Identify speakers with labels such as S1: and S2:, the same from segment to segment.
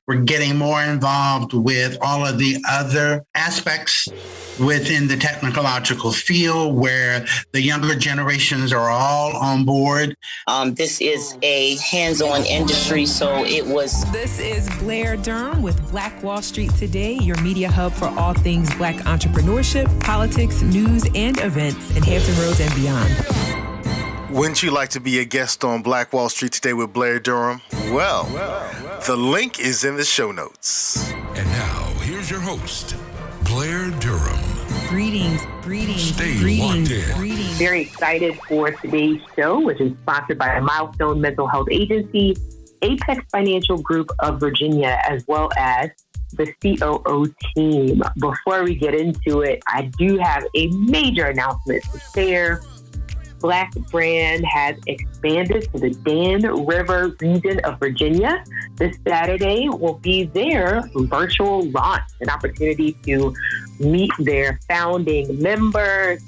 S1: We're getting more involved with all of the other aspects within the technological field where the younger generations are all on board.
S2: This is a hands-on industry, so it was...
S3: This is Blair Durham with Black Wall Street Today, your media hub for all things Black entrepreneurship, politics, news, and events in Hampton Roads and beyond.
S4: Wouldn't you like to be a guest on Black Wall Street Today with Blair Durham? Well, the link is in the show notes.
S5: And now, here's your host, Blair Durham.
S3: Greetings.
S5: Stay locked in.
S6: Very excited for today's show, which is sponsored by Milestone Mental Health Agency, Apex Financial Group of Virginia, as well as the COO team. Before we get into it, I do have a major announcement to share. Black Brand has expanded to the Dan River region of Virginia. This Saturday will be their virtual launch, an opportunity to meet their founding members.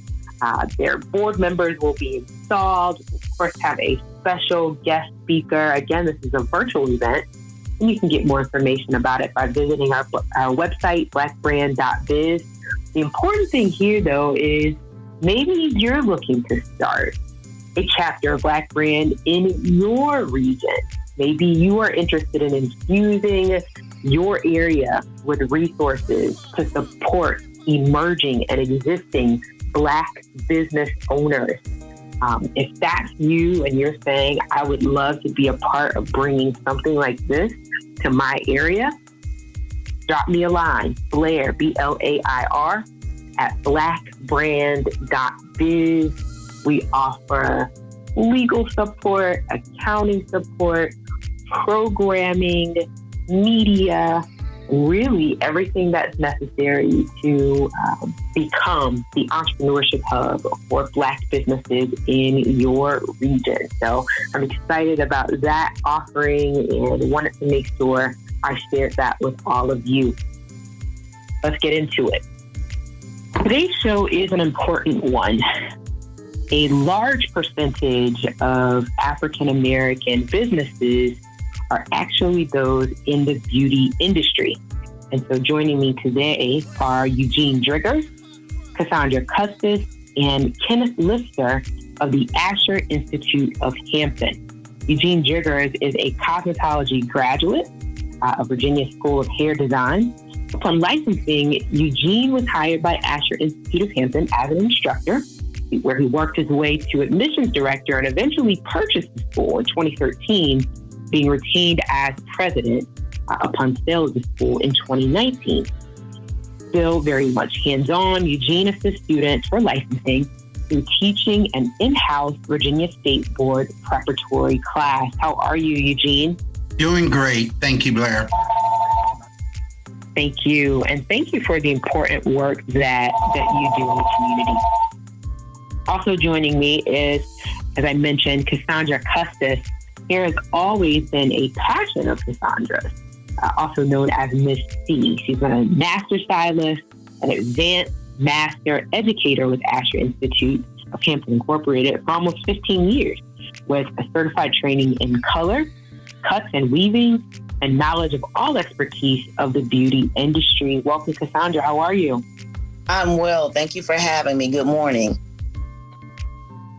S6: Their board members will be installed. We'll, of course, have a special guest speaker. Again, this is a virtual event, and you can get more information about it by visiting our website, blackbrand.biz. The important thing here, though, is maybe you're looking to start a chapter of Black Brand in your region. Maybe you are interested in infusing your area with resources to support emerging and existing Black business owners. If that's you and you're saying, I would love to be a part of bringing something like this to my area, drop me a line, Blair, BLAIR, at blackbrand.biz. We offer legal support, accounting support, programming, media, really everything that's necessary to become the entrepreneurship hub for Black businesses in your region. So I'm excited about that offering and wanted to make sure I shared that with all of you. Let's get into it. Today's show is an important one. A large percentage of African American businesses are actually those in the beauty industry. And so joining me today are Eugene Driggers, Cassandra Custis, and Kenneth Lister of the Asher Institute of Hampton. Eugene Driggers is a cosmetology graduate of Virginia School of Hair Design. Upon licensing, Eugene was hired by Asher Institute of Hampton as an instructor, where he worked his way to admissions director and eventually purchased the school in 2013, being retained as president upon sale of the school in 2019. Still very much hands-on, Eugene assists students for licensing through teaching an in-house Virginia State Board preparatory class. How are you, Eugene?
S1: Doing great. Thank you, Blair.
S6: Thank you. And thank you for the important work that you do in the community. Also joining me is, as I mentioned, Cassandra Custis. Hair has always been a passion of Cassandra's, also known as Miss C. She's been a master stylist, an advanced master educator with Asher Institute of Hampton Incorporated for almost 15 years, with a certified training in color, cuts and weaving, and knowledge of all expertise of the beauty industry. Welcome, Cassandra. How are you?
S2: I'm well. Thank you for having me. Good morning.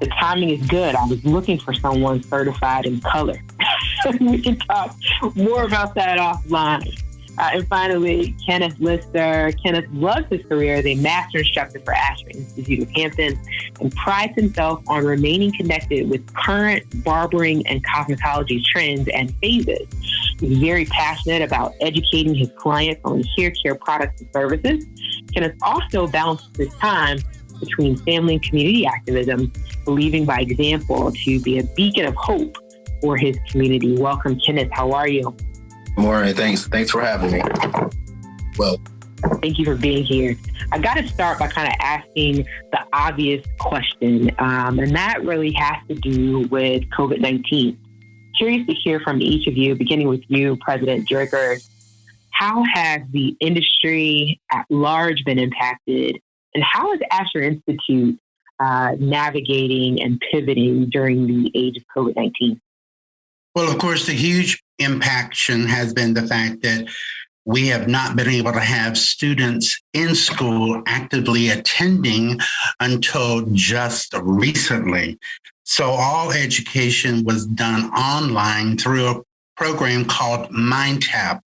S6: The timing is good. I was looking for someone certified in color. We can talk more about that offline. And finally, Kenneth Lister. Kenneth loves his career as a master instructor for Asher Institute of Hampton and prides himself on remaining connected with current barbering and cosmetology trends and phases. He's very passionate about educating his clients on hair care products and services. Kenneth also balances his time between family and community activism, believing by example to be a beacon of hope for his community. Welcome, Kenneth. How are you?
S7: Morning. Thanks for having me. Well,
S6: thank you for being here. I got to start by kind of asking the obvious question, and that really has to do with COVID-19. Curious to hear from each of you, beginning with you, President Driggers. How has the industry at large been impacted, and how is Asher Institute navigating and pivoting during the age of COVID-19?
S1: Well, of course, the huge impaction has been the fact that we have not been able to have students in school actively attending until just recently. So all education was done online through a program called MindTap.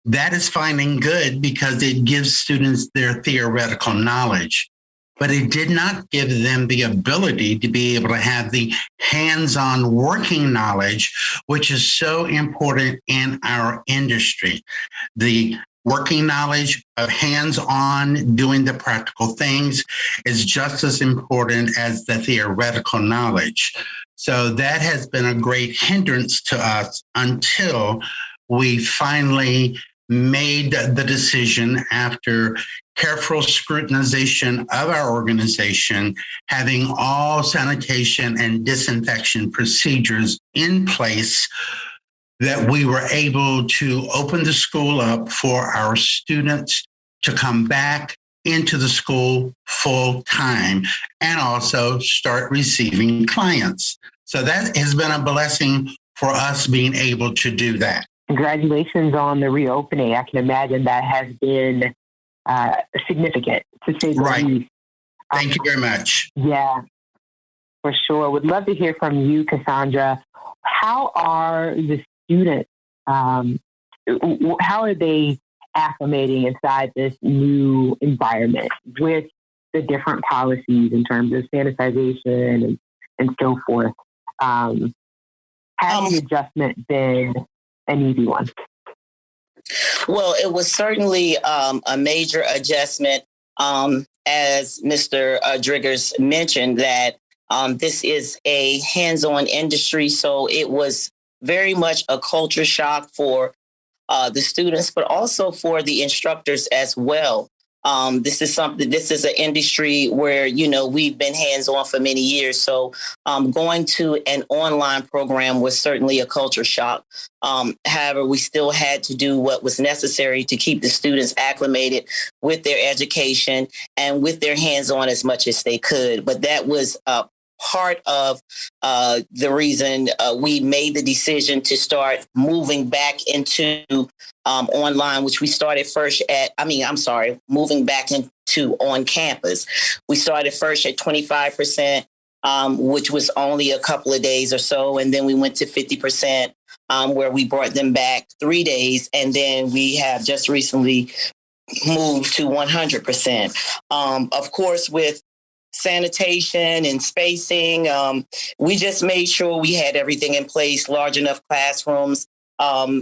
S1: That is finding good because it gives students their theoretical knowledge, but it did not give them the ability to be able to have the hands-on working knowledge, which is so important in our industry. The working knowledge of hands-on doing the practical things is just as important as the theoretical knowledge. So that has been a great hindrance to us until we finally made the decision, after careful scrutinization of our organization, having all sanitation and disinfection procedures in place, that we were able to open the school up for our students to come back into the school full time and also start receiving clients. So that has been a blessing for us being able to do that.
S6: Congratulations on the reopening. I can imagine that has been significant, to say the
S1: Right.
S6: least.
S1: Thank you very much.
S6: Yeah, for sure. Would love to hear from you, Cassandra. How are the students, how are they acclimating inside this new environment with the different policies in terms of sanitization and so forth? Has the adjustment been an easy one?
S2: Well, it was certainly a major adjustment, as Mr. Driggers mentioned, that this is a hands-on industry. So it was very much a culture shock for the students, but also for the instructors as well. This is an industry where, we've been hands-on for many years. So going to an online program was certainly a culture shock. However, we still had to do what was necessary to keep the students acclimated with their education and with their hands-on as much as they could. But that was part of the reason we made the decision to start moving back into online, which we started first moving back into on campus. We started first at 25%, which was only a couple of days or so. And then we went to 50%, where we brought them back 3 days. And then we have just recently moved to 100%. Of course, with sanitation and spacing, we just made sure we had everything in place, large enough classrooms,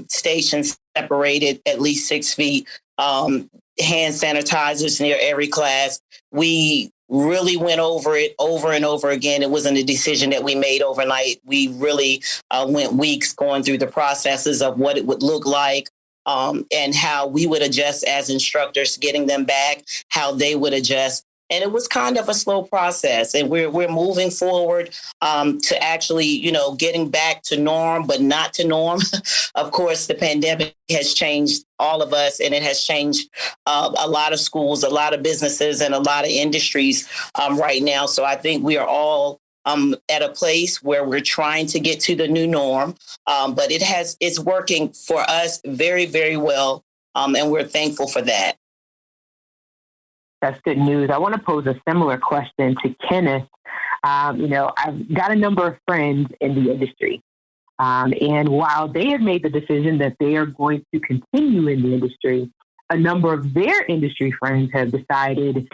S2: stations separated at least 6 feet, hand sanitizers near every class. We really went over it over and over again. It wasn't a decision that we made overnight. We really went weeks going through the processes of what it would look like, and how we would adjust as instructors, getting them back, how they would adjust. And it was kind of a slow process, and we're moving forward to actually, getting back to norm, but not to norm. Of course, the pandemic has changed all of us, and it has changed a lot of schools, a lot of businesses, and a lot of industries right now. So I think we are all at a place where we're trying to get to the new norm, but it's working for us very, very well, and we're thankful for that.
S6: That's good news. I want to pose a similar question to Kenneth. I've got a number of friends in the industry. And while they have made the decision that they are going to continue in the industry, a number of their industry friends have decided,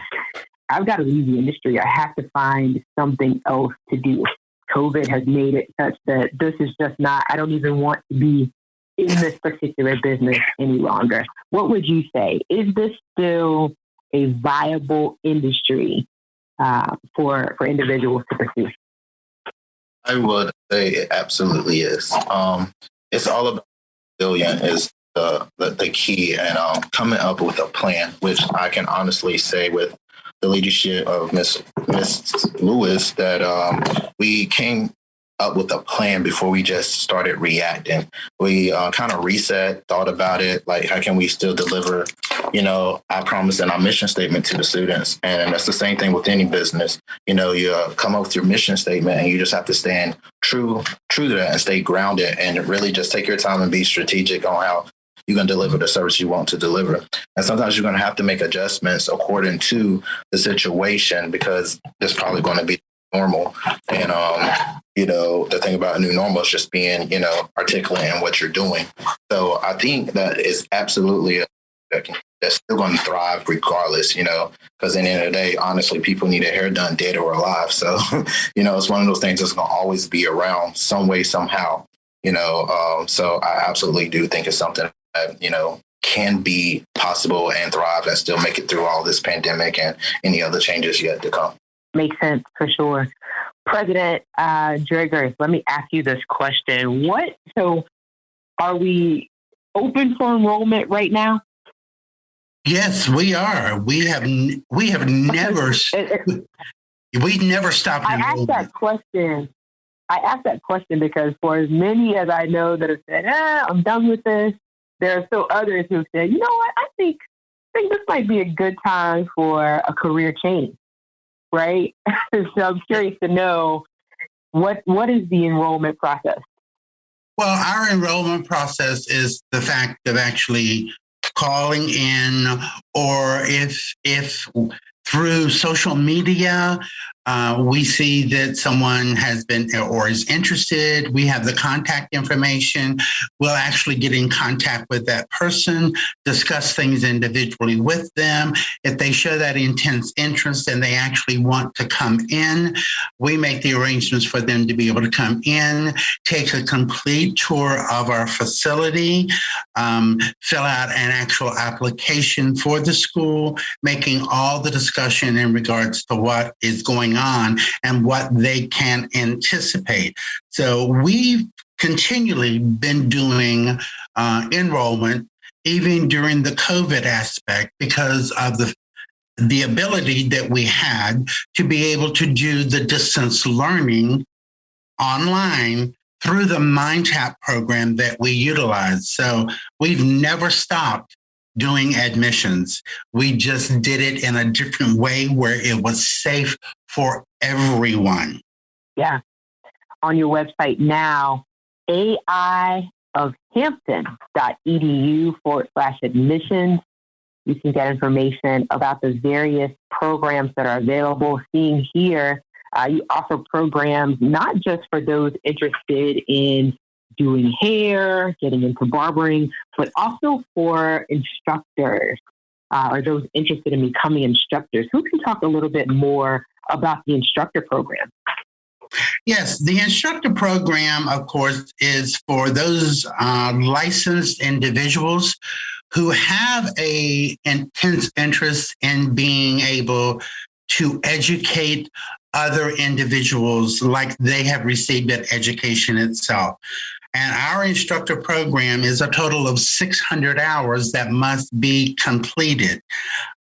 S6: I've got to leave the industry. I have to find something else to do. COVID has made it such that this is just not, I don't even want to be in this particular business any longer. What would you say? Is this still a viable industry for individuals to pursue?
S7: I would say it absolutely is. It's all about resilient is the key, and coming up with a plan, which I can honestly say with the leadership of Miss Lewis that we came up with a plan before we just started reacting. We kind of reset, thought about it, like how can we still deliver I promise in our mission statement to the students. And that's the same thing with any business. You come up with your mission statement and you just have to stand true to that and stay grounded and really just take your time and be strategic on how you're going to deliver the service you want to deliver. And sometimes you're going to have to make adjustments according to the situation because it's probably going to be normal. And, the thing about a new normal is just being, articulate in what you're doing. So I think that is absolutely that's still going to thrive regardless, because at the end of the day, honestly, people need their hair done dead or alive. So, it's one of those things that's going to always be around some way, somehow, so I absolutely do think it's something that, can be possible and thrive and still make it through all this pandemic and any other changes yet to come.
S6: Makes sense for sure. President Driggers, let me ask you this question. So are we open for enrollment right now?
S1: Yes, we are. We have never stopped enrollment. I asked that question because for as many as I know that have said, I'm done with this, there are still others who have said, you know what, I think this might be a good time for a career change, right? So I'm curious to know what is the enrollment process? Well, our enrollment process is the fact of actually calling in, or if through social media, we see that someone has been or is interested. We have the contact information. We'll actually get in contact with that person, discuss things individually with them. If they show that intense interest and they actually want to come in, we make the arrangements for them to be able to come in, take a complete tour of our facility, fill out an actual application for the school, making all the discussion in regards to what is going on and what they can anticipate. So we've continually been doing enrollment even during the COVID aspect because of the ability that we had to be able to do the distance learning online through the MindTap program that we utilize. So we've never stopped doing admissions. We just did it in a different way where it was safe for everyone.
S6: Yeah. On your website now, aiofhampton.edu/admissions. You can get information about the various programs that are available. Seeing here, you offer programs not just for those interested in doing hair, getting into barbering, but also for instructors or those interested in becoming instructors. Who can talk a little bit more about the instructor program?
S1: Yes, the instructor program, of course, is for those licensed individuals who have a intense interest in being able to educate other individuals like they have received that education itself. And our instructor program is a total of 600 hours that must be completed.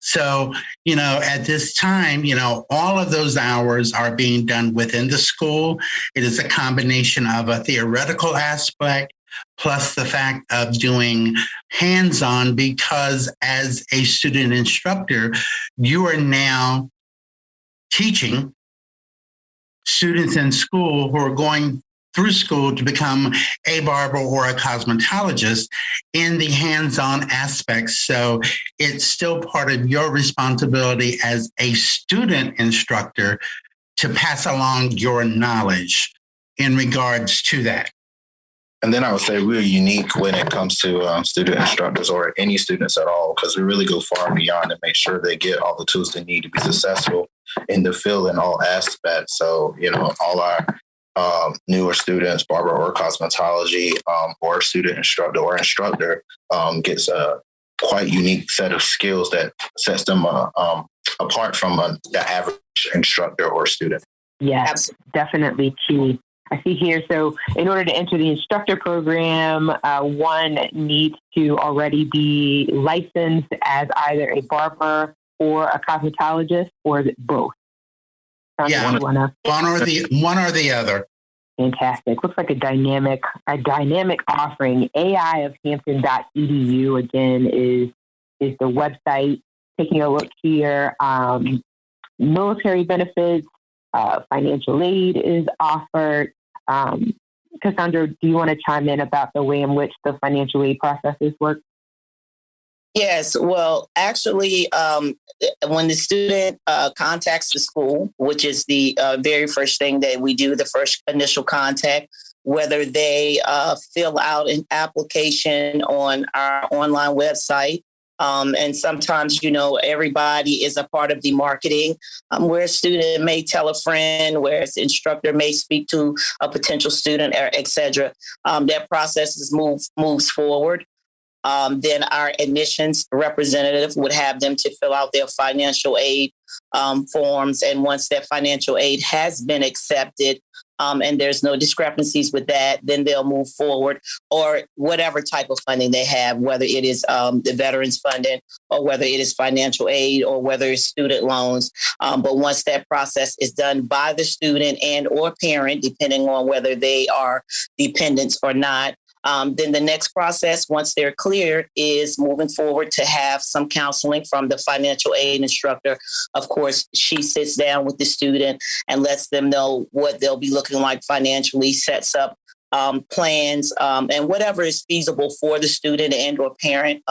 S1: So, at this time, all of those hours are being done within the school. It is a combination of a theoretical aspect plus the fact of doing hands-on, because as a student instructor, you are now teaching students in school who are going through school to become a barber or a cosmetologist in the hands-on aspects. So it's still part of your responsibility as a student instructor to pass along your knowledge in regards to that.
S7: And then I would say we're unique when it comes to student instructors or any students at all, because we really go far and beyond to make sure they get all the tools they need to be successful in the field in all aspects. So, all our newer students, barber or cosmetology, or student instructor gets a quite unique set of skills that sets them apart from the average instructor or student.
S6: Yes, definitely key. I see here. So in order to enter the instructor program, one needs to already be licensed as either a barber or a cosmetologist, or is it both?
S1: Yeah, one or the other.
S6: Fantastic. Looks like a dynamic offering. aiofhampton.edu again is is the website. Taking a look here, military benefits, financial aid is offered. Cassandra, do you want to chime in about the way in which the financial aid processes work?
S2: Yes, well, actually, when the student contacts the school, which is the very first thing that we do, the first initial contact, whether they fill out an application on our online website, and sometimes, everybody is a part of the marketing, where a student may tell a friend, where an instructor may speak to a potential student, et cetera. That process moves forward. Then our admissions representative would have them to fill out their financial aid forms. And once that financial aid has been accepted, and there's no discrepancies with that, then they'll move forward, or whatever type of funding they have, whether it is the veterans funding, or whether it is financial aid, or whether it's student loans. But once that process is done by the student and or parent, depending on whether they are dependents or not, then the next process, once they're cleared, is moving forward to have some counseling from the financial aid instructor. Of course, she sits down with the student and lets them know what they'll be looking like financially, sets up plans, and whatever is feasible for the student and or parent,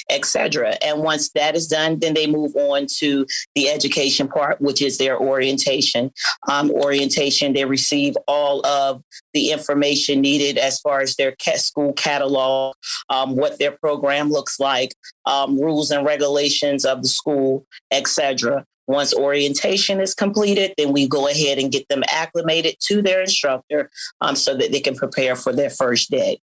S2: etc. And once that is done, then they move on to the education part, which is their orientation. They receive all of the information needed as far as their school catalog, what their program looks like, rules and regulations of the school, etc. Once orientation is completed, then we go ahead and get them acclimated to their instructor, so that they can prepare for their first day.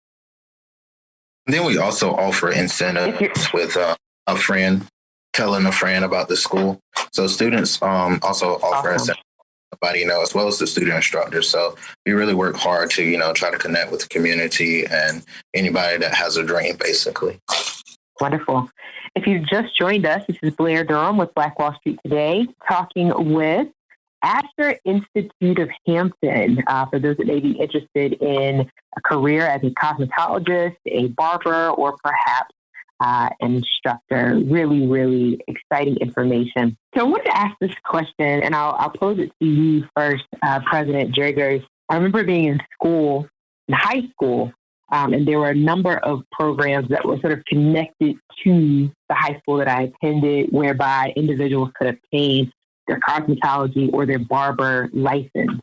S7: Then we also offer incentives with a friend telling a friend about the school. So students also offer incentives to somebody, as well as the student instructor. So we really work hard to, try to connect with the community and anybody that has a dream, basically.
S6: Wonderful. If you've just joined us, this is Blair Durham with Black Wall Street Today, talking with Asher Institute of Hampton, for those that may be interested in a career as a cosmetologist, a barber, or perhaps an instructor. Really, really exciting information. So I wanted to ask this question, and I'll pose it to you first, President Driggers. I remember being in high school, and there were a number of programs that were sort of connected to the high school that I attended, whereby individuals could obtain their cosmetology or their barber license.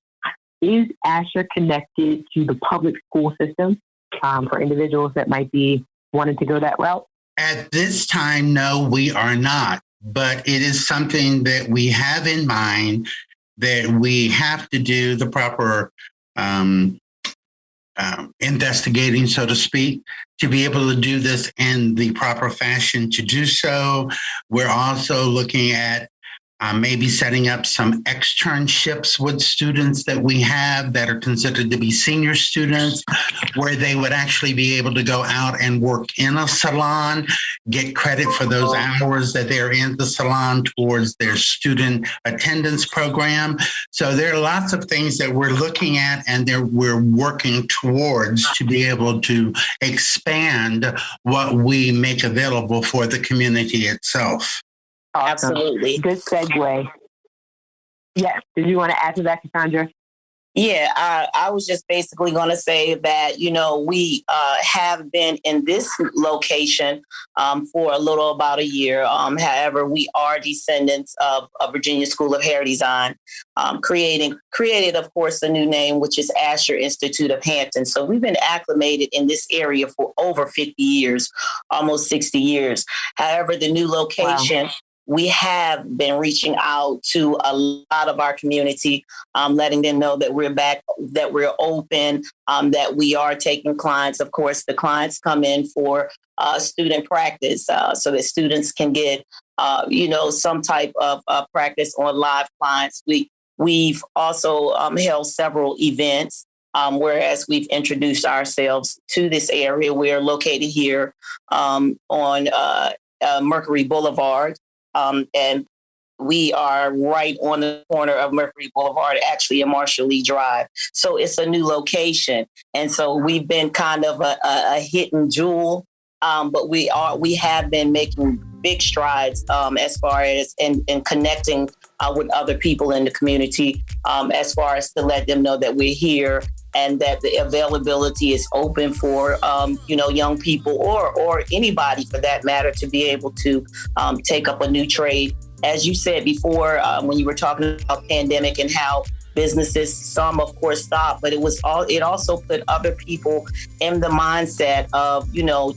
S6: Is Asher connected to the public school system for individuals that might be wanting to go that route?
S1: At this time, no, we are not. But it is something that we have in mind, that we have to do the proper investigating, so to speak, to be able to do this in the proper fashion. To do so, we're also looking at maybe setting up some externships with students that we have that are considered to be senior students, where they would actually be able to go out and work in a salon, get credit for those hours that they're in the salon towards their student attendance program. So there are lots of things that we're looking at and we're working towards to be able to expand what we make available for the community itself.
S6: Awesome.
S2: Absolutely.
S6: Good segue. Yes. Did you want to add to that, Cassandra?
S2: Yeah, I was just basically going to say that, we have been in this location for a little about a year. However, we are descendants of Virginia School of Hair Design, created, of course, a new name, which is Asher Institute of Hampton. So we've been acclimated in this area for over 50 years, almost 60 years. However, the new location... Wow. We have been reaching out to a lot of our community, letting them know that we're back, that we're open, that we are taking clients. Of course, the clients come in for student practice, so that students can get, some type of practice on live clients. We've also held several events, whereas we've introduced ourselves to this area. We're located here on Mercury Boulevard. And we are right on the corner of Mercury Boulevard, actually in Marshall Lee Drive. So it's a new location. And so we've been kind of a hidden jewel but we have been making big strides as far as in connecting with other people in the community, as far as to let them know that we're here and that the availability is open for young people or anybody for that matter to be able to take up a new trade. As you said before, when you were talking about pandemic and how businesses, some of course stopped, but it also put other people in the mindset of,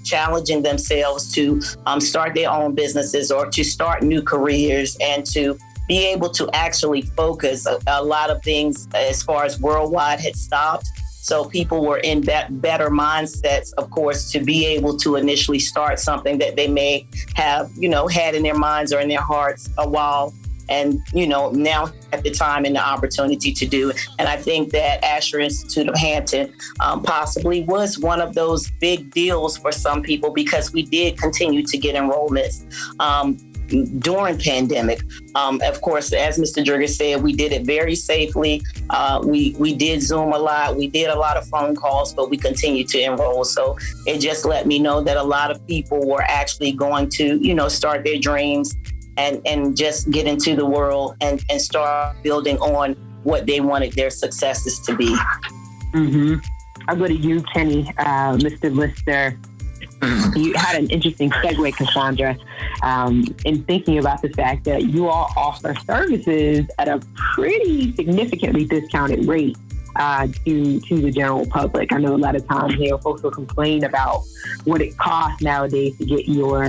S2: challenging themselves to start their own businesses or to start new careers and to be able to actually focus. A lot of things as far as worldwide had stopped. So people were in that better mindsets, of course, to be able to initially start something that they may have, had in their minds or in their hearts a while. And, now at the time and the opportunity to do. And I think that Asher Institute of Hampton possibly was one of those big deals for some people because we did continue to get enrollments during pandemic. Of course, as Mr. Drigger said, we did it very safely. We did Zoom a lot. We did a lot of phone calls, but we continued to enroll. So it just let me know that a lot of people were actually going to, start their dreams and just get into the world and start building on what they wanted their successes to be.
S6: Mm-hmm. I'll go to you, Kenny, Mr. Lister. You had an interesting segue, Cassandra, in thinking about the fact that you all offer services at a pretty significantly discounted rate to the general public. I know a lot of times folks will complain about what it costs nowadays to get your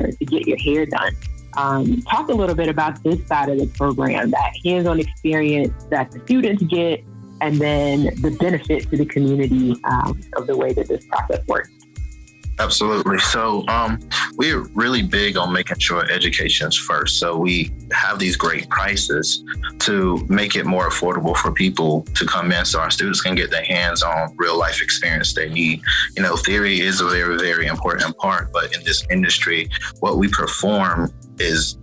S6: hair done. Talk a little bit about this side of the program, that hands-on experience that the students get, and then the benefit to the community of the way that this process works.
S7: Absolutely. So we're really big on making sure education's first. So we have these great prices to make it more affordable for people to come in so our students can get their hands on real life experience they need. Theory is a very, very important part, but in this industry, what we perform is,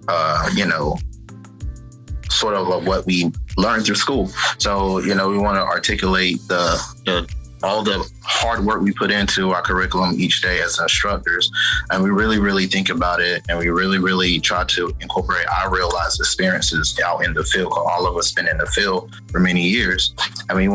S7: sort of what we learned through school. So, we want to articulate all the hard work we put into our curriculum each day as instructors. And we really, really think about it. And we really, really try to incorporate our real life experiences out in the field. All of us been in the field for many years. And we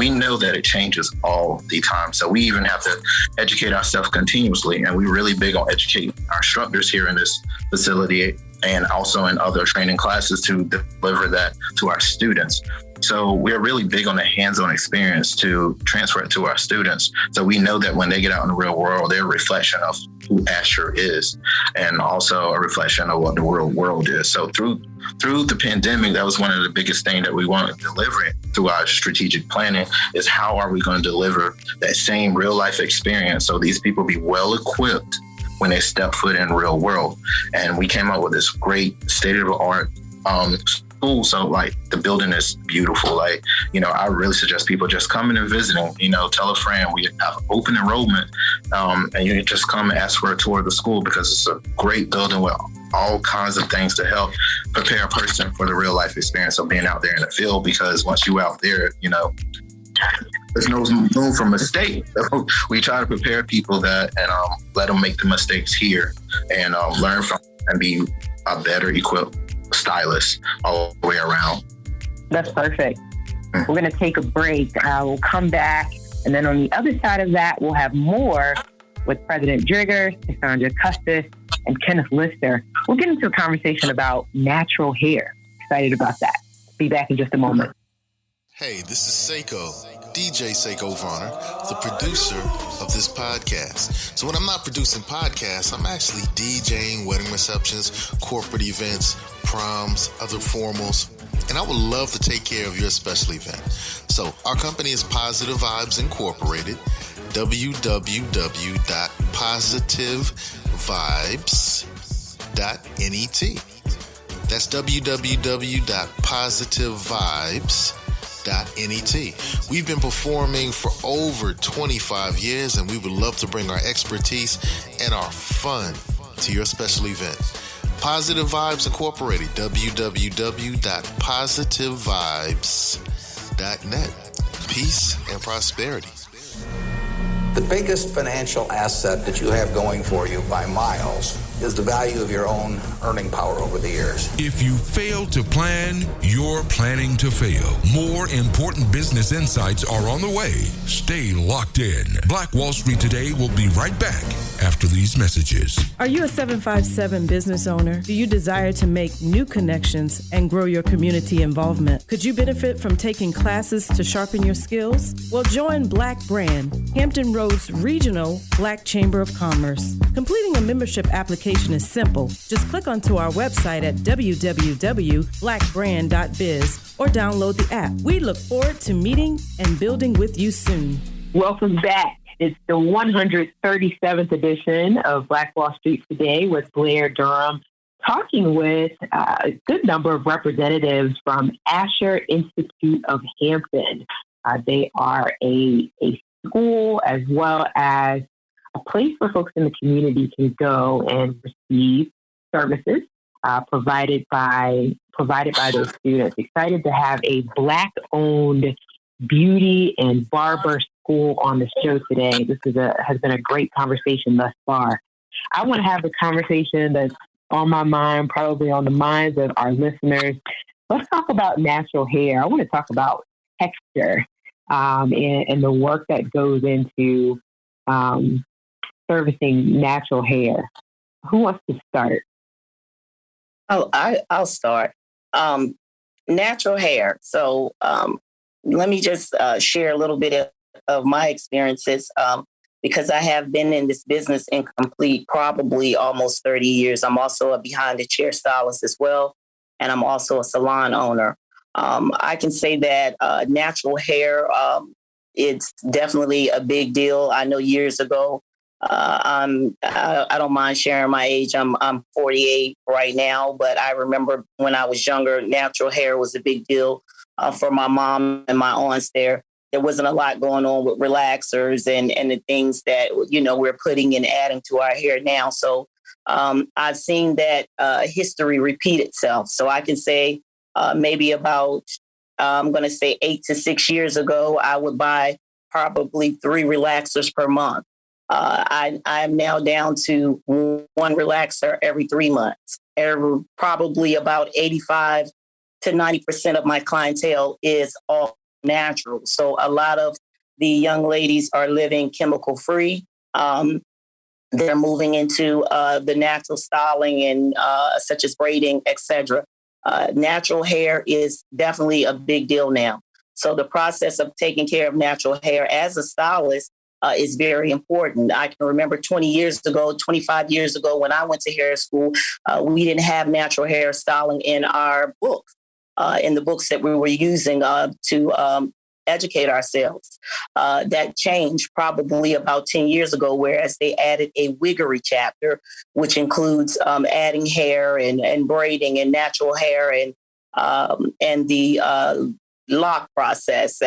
S7: know that it changes all the time. So we even have to educate ourselves continuously. And we're really big on educating our instructors here in this facility and also in other training classes to deliver that to our students. So we're really big on the hands-on experience to transfer it to our students. So we know that when they get out in the real world, they're a reflection of who Asher is and also a reflection of what the real world is. So through the pandemic, that was one of the biggest things that we wanted to deliver through our strategic planning is how are we going to deliver that same real life experience so these people be well equipped when they step foot in the real world. And we came up with this great state-of-the-art school. So the building is beautiful. I really suggest people just coming and visiting, tell a friend we have open enrollment and you can just come and ask for a tour of the school because it's a great building with all kinds of things to help prepare a person for the real life experience of being out there in the field. Because once you're out there, there's no room for mistake. So we try to prepare people that and let them make the mistakes here and learn from and be a better equipped stylist all the way around.
S6: That's perfect. We're going to take a break. We'll come back. And then on the other side of that, we'll have more with President Drigger, Cassandra Custis, and Kenneth Lister. We'll get into a conversation about natural hair. Excited about that. Be back in just a moment.
S4: Hey, this is Seiko, DJ Seiko Varner, the producer of this podcast. So when I'm not producing podcasts, I'm actually DJing wedding receptions, corporate events, proms, other formals, and I would love to take care of your special event. So our company is Positive Vibes Incorporated, www.positivevibes.net. That's www.positivevibes.net. We've been performing for over 25 years, and we would love to bring our expertise and our fun to your special event. Positive Vibes Incorporated, www.positivevibes.net. Peace and prosperity.
S8: The biggest financial asset that you have going for you by miles is the value of your own earning power over the years.
S5: If you fail to plan, you're planning to fail. More important business insights are on the way. Stay locked in. Black Wall Street Today will be right back after these messages.
S9: Are you a 757 business owner? Do you desire to make new connections and grow your community involvement? Could you benefit from taking classes to sharpen your skills? Well, join Black Brand, Hampton Roads Regional Black Chamber of Commerce. Completing a membership application is simple. Just click onto our website at www.blackbrand.biz or download the app. We look forward to meeting and building with you soon.
S6: Welcome back. It's the 137th edition of Black Wall Street Today with Blair Durham, talking with a good number of representatives from Asher Institute of Hampton. They are a school as well as a place where folks in the community can go and receive services provided by those students. Excited to have a Black-owned beauty and barber school on the show today. This has been a great conversation thus far. I want to have the conversation that's on my mind, probably on the minds of our listeners. Let's talk about natural hair. I want to talk about texture and the work that goes into servicing natural hair. Who wants to start?
S2: Oh, I'll start. Natural hair. So let me just share a little bit of my experiences because I have been in this business in complete probably almost 30 years. I'm also a behind the chair stylist as well, and I'm also a salon owner. I can say that natural hair, it's definitely a big deal. I know years ago, I don't mind sharing my age. I'm 48 right now, but I remember when I was younger, natural hair was a big deal for my mom and my aunts there. There wasn't a lot going on with relaxers and the things that, we're putting and adding to our hair now. So I've seen that history repeat itself. So I can say maybe about, I'm going to say 8 to 6 years ago, I would buy probably 3 relaxers per month. I'm now down to 1 relaxer every 3 months. Probably about 85 to 90% of my clientele is all natural. So a lot of the young ladies are living chemical free. They're moving into the natural styling and such as braiding, etc. Natural hair is definitely a big deal now. So the process of taking care of natural hair as a stylist is very important. I can remember 25 years ago, when I went to hair school, we didn't have natural hair styling in our books, in the books that we were using to educate ourselves. That changed probably about 10 years ago, whereas they added a wiggery chapter, which includes adding hair and braiding and natural hair and the lock process,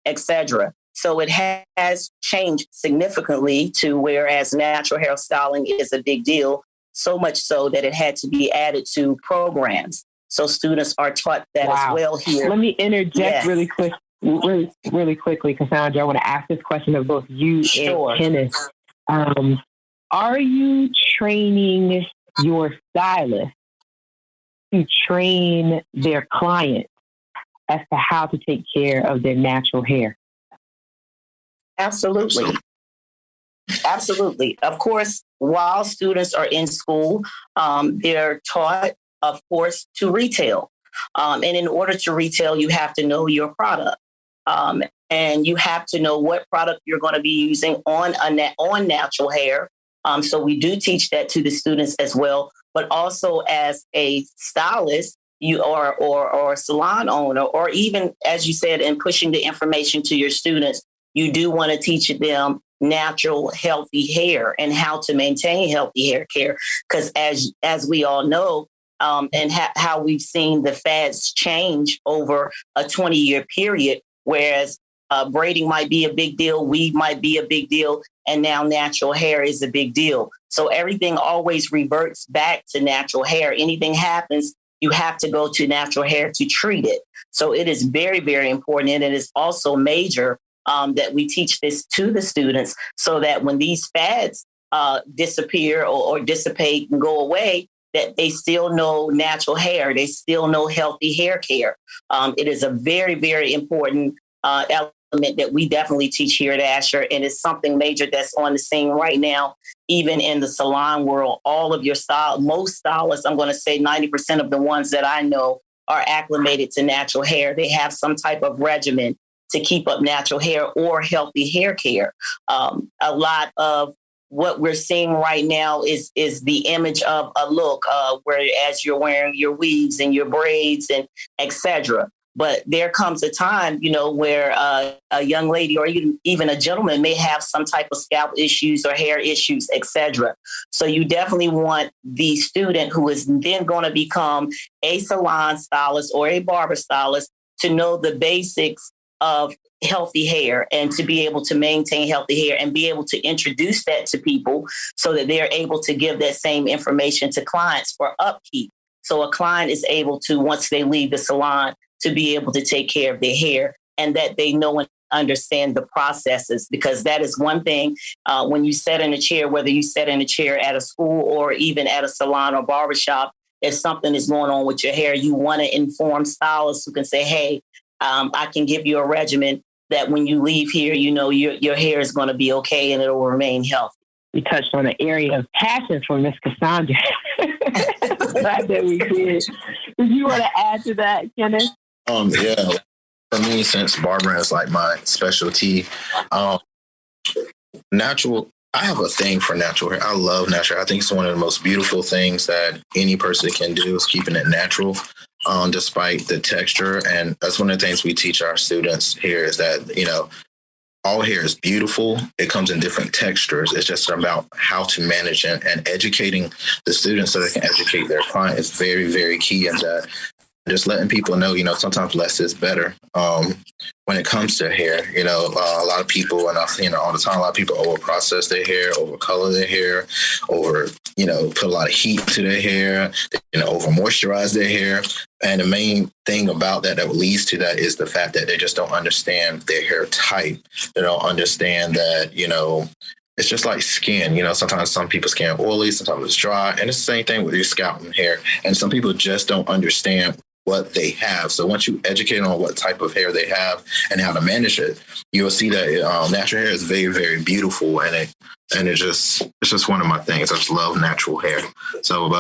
S2: etc. So it has changed significantly to whereas natural hair styling is a big deal, so much so that it had to be added to programs. So students are taught that as well here.
S6: Let me interject really quickly, Cassandra. I want to ask this question of both you and Kenneth. Are you training your stylist to train their clients as to how to take care of their natural hair?
S2: Absolutely. Absolutely. Of course, while students are in school, they're taught, of course, to retail. And in order to retail, you have to know your product. And you have to know what product you're going to be using on natural hair. So we do teach that to the students as well. But also as a stylist, you are or a salon owner, or even, as you said, in pushing the information to your students, you do want to teach them natural, healthy hair and how to maintain healthy hair care. Because as we all know, and how we've seen the fads change over a 20-year period, whereas braiding might be a big deal, weave might be a big deal, and now natural hair is a big deal. So everything always reverts back to natural hair. Anything happens, you have to go to natural hair to treat it. So it is very, very important. And it is also major that we teach this to the students so that when these fads disappear or dissipate and go away, that they still know natural hair. They still know healthy hair care. It is a very, very important element that we definitely teach here at Asher. And it's something major that's on the scene right now, even in the salon world. All of your most stylists, I'm going to say 90% of the ones that I know are acclimated to natural hair. They have some type of regimen to keep up natural hair or healthy hair care. A lot of what we're seeing right now is the image of a look where as you're wearing your weaves and your braids and etc. But there comes a time, where a young lady or even a gentleman may have some type of scalp issues or hair issues, etc. So you definitely want the student who is then going to become a salon stylist or a barber stylist to know the basics of healthy hair and to be able to maintain healthy hair and be able to introduce that to people so that they're able to give that same information to clients for upkeep. So a client is able to, once they leave the salon, to be able to take care of their hair and that they know and understand the processes, because that is one thing when you sit in a chair, whether you sit in a chair at a school or even at a salon or barbershop, if something is going on with your hair, you want to inform stylists who can say, hey, I can give you a regimen that when you leave here, your hair is going to be okay and it will remain healthy.
S6: We touched on an area of passion for Miss Cassandra. Glad that we did. Did you want to add to that, Kenneth?
S7: Yeah. For me, since barbering is like my specialty, natural. I have a thing for natural hair. I love natural hair. I think it's one of the most beautiful things that any person can do is keeping it natural, despite the texture. And that's one of the things we teach our students here is that, all hair is beautiful. It comes in different textures. It's just about how to manage it, and educating the students so they can educate their client is very, very key in that. Just letting people know, sometimes less is better when it comes to hair. A lot of people, and I've seen it all the time, a lot of people over process their hair, over color their hair, put a lot of heat to their hair, over moisturize their hair. And the main thing about that leads to that is the fact that they just don't understand their hair type. They don't understand that, it's just like skin. Sometimes some people's skin are oily, sometimes it's dry. And it's the same thing with your scalp and hair. And some people just don't understand what they have. So once you educate on what type of hair they have and how to manage it, you'll see that natural hair is very, very beautiful. And it's just one of my things. I just love natural hair. So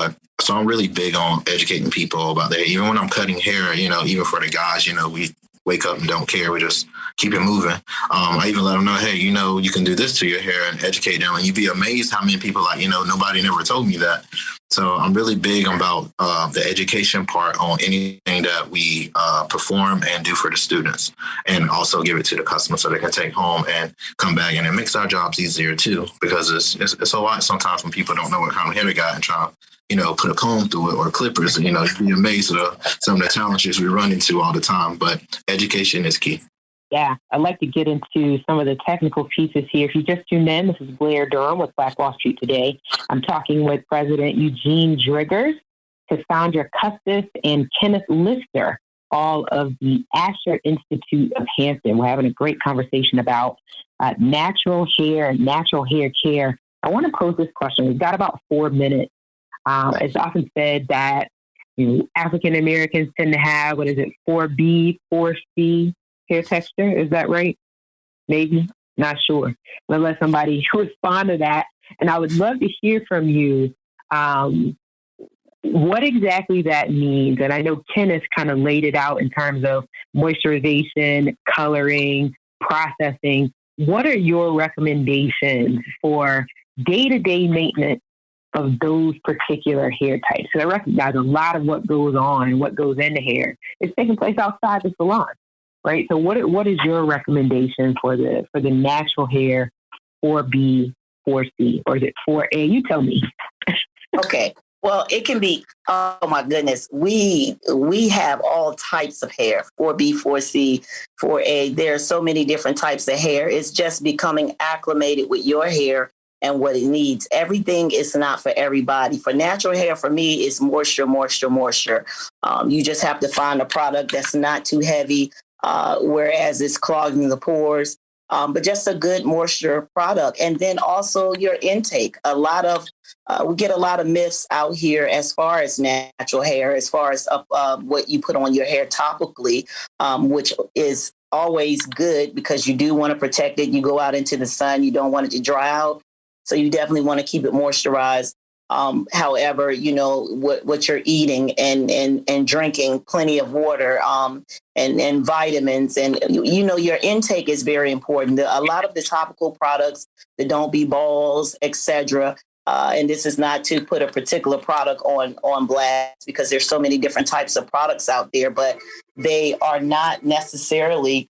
S7: I'm really big on educating people about that. Even when I'm cutting hair, even for the guys, we wake up and don't care. We just keep it moving. I even let them know, hey, you can do this to your hair, and educate them. And you'd be amazed how many people nobody never told me that. So I'm really big about the education part on anything that we perform and do for the students, and also give it to the customer so they can take home and come back. And it makes our jobs easier too, because it's a lot sometimes when people don't know what kind of hair they got and try to put a comb through it or clippers. You'd be amazed at some of the challenges we run into all the time. But education is key.
S6: Yeah, I'd like to get into some of the technical pieces here. If you just tuned in, this is Blair Durham with Black Wall Street Today. I'm talking with President Eugene Driggers, Cassandra Custis, and Kenneth Lister, all of the Asher Institute of Hampton. We're having a great conversation about natural hair and natural hair care. I want to pose this question. We've got about 4 minutes. It's often said that African Americans tend to have, 4B, 4C hair texture. Is that right? Maybe. Not sure. I'll let somebody respond to that. And I would love to hear from you what exactly that means. And I know Kenneth kind of laid it out in terms of moisturization, coloring, processing. What are your recommendations for day-to-day maintenance of those particular hair types? So I recognize a lot of what goes on and what goes into hair is taking place outside the salon. Right. So what is your recommendation for the natural hair 4B, 4C, or is it 4A? You tell me.
S2: Okay. Well, it can be, oh my goodness. We have all types of hair, 4B, 4C, 4A. There are so many different types of hair. It's just becoming acclimated with your hair and what it needs. Everything is not for everybody. For natural hair, for me, it's moisture, moisture, moisture. You just have to find a product that's not too heavy. Whereas it's clogging the pores. but just a good moisture product. And then also your intake. We get a lot of myths out here as far as natural hair, as far as what you put on your hair topically, which is always good because you do want to protect it. You go out into the sun, you don't want it to dry out. So you definitely want to keep it moisturized. However, what you're eating and drinking plenty of water and vitamins, and your intake is very important. A lot of the topical products, the Don't Be Balls, etc. And this is not to put a particular product on blast because there's so many different types of products out there, but they are not necessarily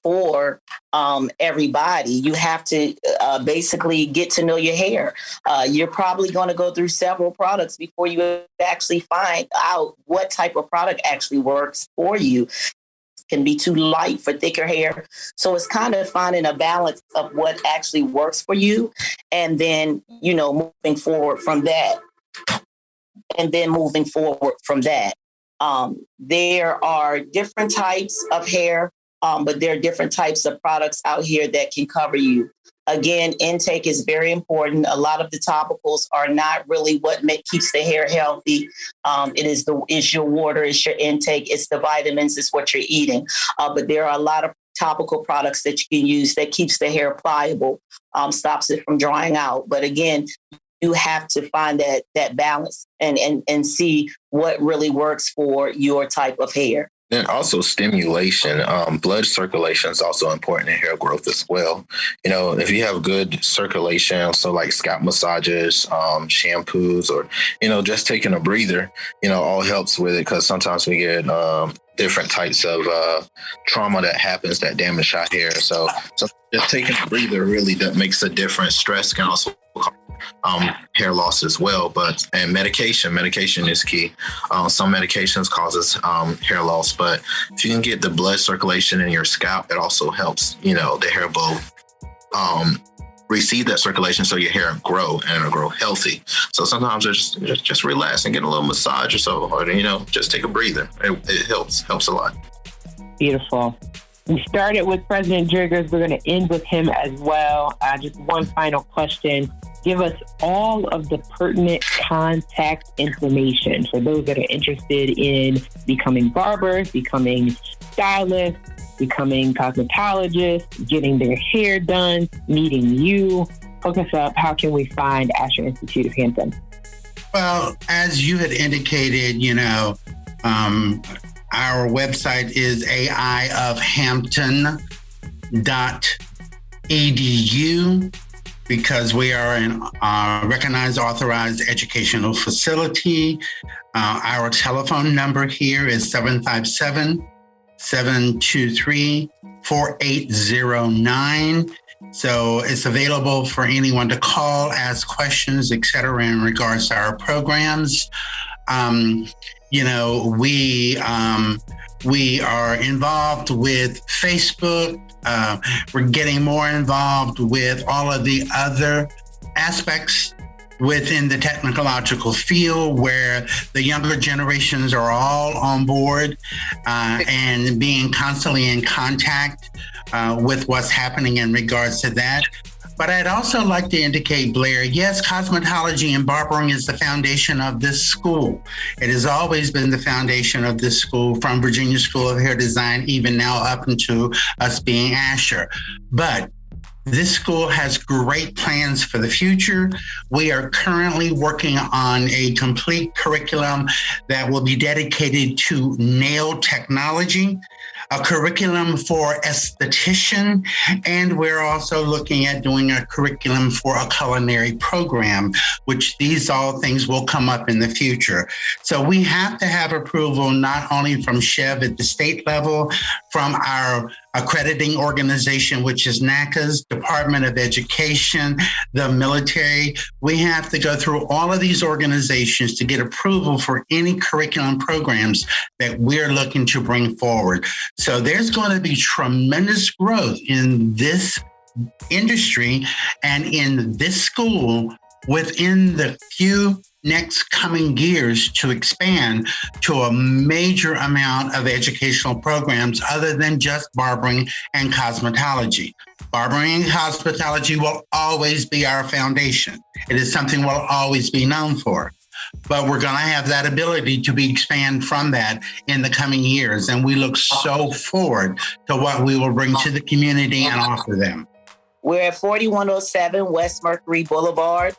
S2: for everybody. You have to basically get to know your hair. You're probably going to go through several products before you actually find out what type of product actually works for you. It can be too light for thicker hair. So it's kind of finding a balance of what actually works for you. And then, moving forward from that. There are different types of hair. But there are different types of products out here that can cover you. Again, intake is very important. A lot of the topicals are not really what keeps the hair healthy. It's your water, it's your intake, it's the vitamins, it's what you're eating. But there are a lot of topical products that you can use that keeps the hair pliable, stops it from drying out. But again, you have to find that balance and see what really works for your type of hair.
S7: And also stimulation, blood circulation is also important in hair growth as well. If you have good circulation, so like scalp massages, shampoos, or, just taking a breather, all helps with it because sometimes we get different types of trauma that happens that damage our hair. So just taking a breather really that makes a difference. Stress can also cause hair loss as well, and medication is key. Some medications causes hair loss, but if you can get the blood circulation in your scalp, it also helps, the hair both receive that circulation so your hair grow and it'll grow healthy. So sometimes just relax and get a little massage or so, or, just take a breather. It helps a lot.
S6: Beautiful. We started with President Driggers. We're going to end with him as well. Just one final question. Give us all of the pertinent contact information for those that are interested in becoming barbers, becoming stylists, becoming cosmetologists, getting their hair done, meeting you. Hook us up. How can we find Asher Institute of Hampton?
S1: Well, as you had indicated, our website is aiofhampton.edu because we are a recognized, authorized educational facility. Our telephone number here is 757-723-4809. So it's available for anyone to call, ask questions, et cetera, in regards to our programs. We are involved with Facebook. We're getting more involved with all of the other aspects within the technological field where the younger generations are all on board and being constantly in contact with what's happening in regards to that. But I'd also like to indicate, Blair, yes, cosmetology and barbering is the foundation of this school. It has always been the foundation of this school, from Virginia School of Hair Design, even now up into us being Asher. But this school has great plans for the future. We are currently working on a complete curriculum that will be dedicated to nail technology, a curriculum for esthetician, and we're also looking at doing a curriculum for a culinary program, which these all things will come up in the future. So we have to have approval not only from SHEV at the state level, from our accrediting organization, which is NACA's Department of Education, the military. We have to go through all of these organizations to get approval for any curriculum programs that we're looking to bring forward. So there's going to be tremendous growth in this industry and in this school within the few next coming years to expand to a major amount of educational programs other than just barbering and cosmetology. Barbering and cosmetology will always be our foundation. It is something we'll always be known for. But we're going to have that ability to expand from that in the coming years. And we look so forward to what we will bring to the community and offer them.
S2: We're at 4107 West Mercury Boulevard,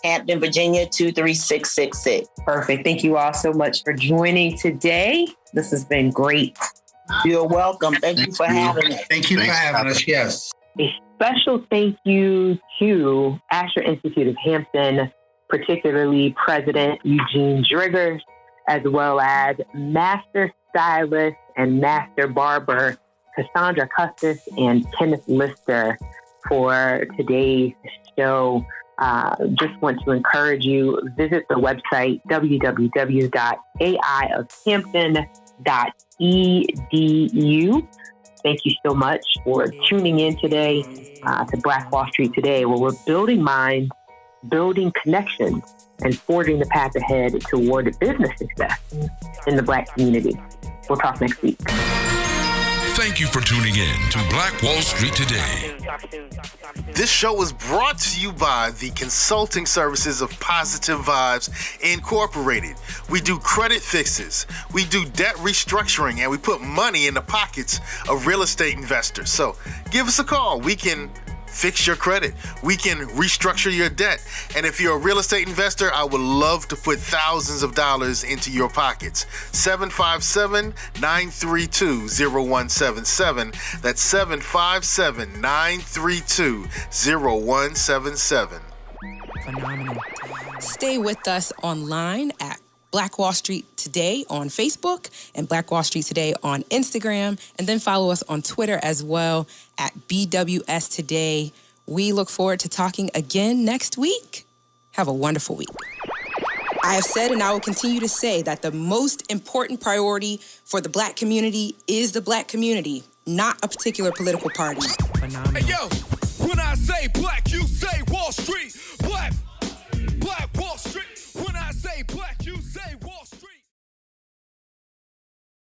S2: Hampton, Virginia, 23666.
S6: Perfect. Thank you all so much for joining today. This has been great.
S2: You're welcome. Thank you for having us.
S1: Thank you for having us. Yes.
S6: A special thank you to Asher Institute of Hampton, particularly President Eugene Driggers, as well as Master Stylist and Master Barber Cassandra Custis and Kenneth Lister for today's show. Just want to encourage you, visit the website www.aiofhampton.edu. Thank you so much for tuning in today to Black Wall Street Today, where we're building minds, building connections, and forging the path ahead toward business success in the Black community. We'll talk next week.
S5: Thank you for tuning in to Black Wall Street Today.
S4: This show is brought to you by the consulting services of Positive Vibes Incorporated. We do credit fixes, we do debt restructuring, and we put money in the pockets of real estate investors. So give us a call. We can fix your credit. We can restructure your debt. And if you're a real estate investor, I would love to put thousands of dollars into your pockets. 757-932-0177. That's 757-932-0177.
S3: Phenomenal. Stay with us online at Black Wall Street Today on Facebook and Black Wall Street Today on Instagram, and then follow us on Twitter as well at BWS Today. We look forward to talking again next week. Have a wonderful week. I have said and I will continue to say that the most important priority for the Black community is the Black community, not a particular political party. Phenomenal.
S5: Hey, yo, when I say black, you say Wall Street. Black Wall Street.